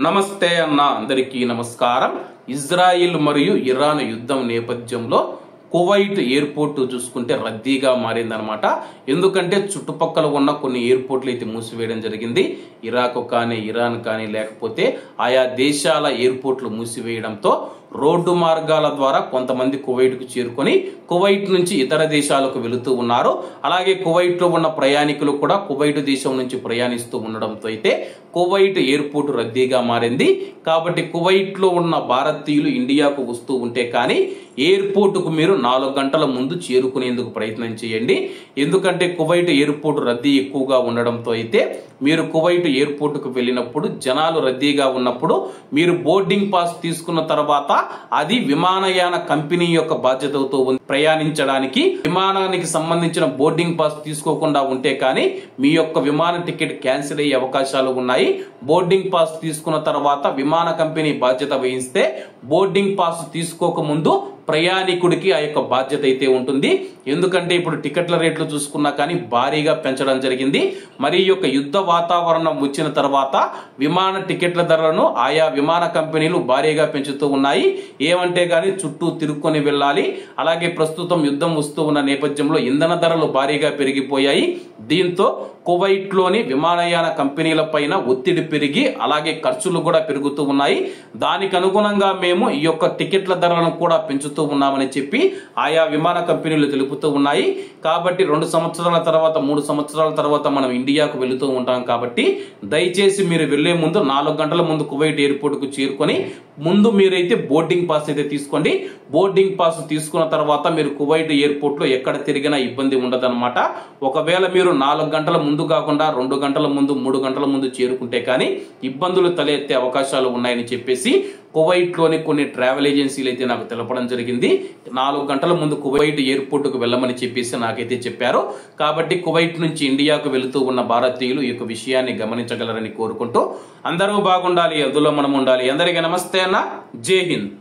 నమస్తే అన్న అందరికీ నమస్కారం. ఇజ్రాయిల్ మరియు ఇరాన్ యుద్ధం నేపథ్యంలో కువైట్ ఎయిర్పోర్ట్ చూసుకుంటే రద్దీగా మారిందనమాట. ఎందుకంటే చుట్టుపక్కల ఉన్న కొన్ని ఎయిర్పోర్ట్లు అయితే మూసివేయడం జరిగింది. ఇరాక్ కానీ ఇరాన్ కానీ లేకపోతే ఆయా దేశాల ఎయిర్పోర్ట్లు మూసివేయడంతో రోడ్డు మార్గాల ద్వారా కొంతమంది కువైట్కు చేరుకొని కువైట్ నుంచి ఇతర దేశాలకు వెళుతూ ఉన్నారు. అలాగే కువైట్లో ఉన్న ప్రయాణికులు కూడా కువైట్ దేశం నుంచి ప్రయాణిస్తూ ఉండడంతో అయితే కువైట్ ఎయిర్పోర్ట్ రద్దీగా మారింది. కాబట్టి కువైట్లో ఉన్న భారతీయులు ఇండియాకు వస్తూ ఉంటే కానీ ఎయిర్పోర్టుకు మీరు 4 గంటల ముందు చేరుకునేందుకు ప్రయత్నం చేయండి. ఎందుకంటే కువైట్ ఎయిర్పోర్ట్ రద్దీ ఎక్కువగా ఉండడంతో అయితే మీరు కువైట్ ఎయిర్పోర్టుకు వెళ్ళినప్పుడు జనాలు రద్దీగా ఉన్నప్పుడు మీరు బోర్డింగ్ పాస్ తీసుకున్న తర్వాత అది విమానయాన కంపెనీ యొక్క బాధ్యతతో ప్రయాణించడానికి విమానానికి సంబంధించిన బోర్డింగ్ పాస్ తీసుకోకుండా ఉంటే కానీ మీ యొక్క విమాన టికెట్ క్యాన్సిల్ అయ్యే అవకాశాలు ఉన్నాయి. బోర్డింగ్ పాస్ తీసుకున్న తర్వాత విమాన కంపెనీ బాధ్యత వహిస్తే బోర్డింగ్ పాస్ తీసుకోక ముందు ప్రయాణికుడికి ఆ యొక్క బాధ్యత అయితే ఉంటుంది. ఎందుకంటే ఇప్పుడు టికెట్ల రేట్లు చూసుకున్నా కానీ భారీగా పెంచడం జరిగింది. మరి ఈ యొక్క యుద్ధ వాతావరణం వచ్చిన తర్వాత విమాన టికెట్ల ధరలను ఆయా విమాన కంపెనీలు భారీగా పెంచుతూ ఉన్నాయి. ఏమంటే గానీ చుట్టూ తిరుక్కొని వెళ్ళాలి. అలాగే ప్రస్తుతం యుద్ధం వస్తూ ఉన్న నేపథ్యంలో ఇంధన ధరలు భారీగా పెరిగిపోయాయి. దీంతో కువైట్ లోని విమానయాన కంపెనీల పైన ఒత్తిడి పెరిగి అలాగే ఖర్చులు కూడా పెరుగుతూ ఉన్నాయి. దానికి అనుగుణంగా మేము ఈ యొక్క టికెట్ల ధరలను కూడా పెంచుతూ ఉన్నామని చెప్పి ఆయా విమాన కంపెనీలు తెలుపుతూ ఉన్నాయి. కాబట్టి 2 సంవత్సరాల తర్వాత 3 సంవత్సరాల తర్వాత మనం ఇండియాకు వెళుతూ ఉంటాం. కాబట్టి దయచేసి మీరు వెళ్లే ముందు 4 గంటల ముందు కువైట్ ఎయిర్పోర్ట్ కు చేరుకొని ముందు మీరైతే బోర్డింగ్ పాస్ అయితే తీసుకోండి. బోర్డింగ్ పాస్ తీసుకున్న తర్వాత మీరు కువైట్ ఎయిర్పోర్ట్ లో ఎక్కడ తిరిగినా ఇబ్బంది ఉండదన్నమాట. ఒకవేళ మీరు 4 గంటల ముందు కాకుండా 2 గంటల ముందు 3 గంటల ముందు చేరుకుంటే కానీ ఇబ్బందులు తలెత్తే అవకాశాలు ఉన్నాయని చెప్పేసి కువైట్ లోని కొన్ని ట్రావెల్ ఏజెన్సీలు అయితే నాకు తెలపడం జరిగింది. 4 గంటల ముందు కువైట్ ఎయిర్పోర్ట్ కు వెళ్ళమని చెప్పేసి నాకైతే చెప్పారు. కాబట్టి కువైట్ నుంచి ఇండియాకు వెళుతూ ఉన్న భారతీయులు ఈ యొక్క విషయాన్ని గమనించగలరని కోరుకుంటూ అందరూ బాగుండాలి, అందులో మనం ఉండాలి. అందరికీ నమస్తే అన్న, జై హింద్.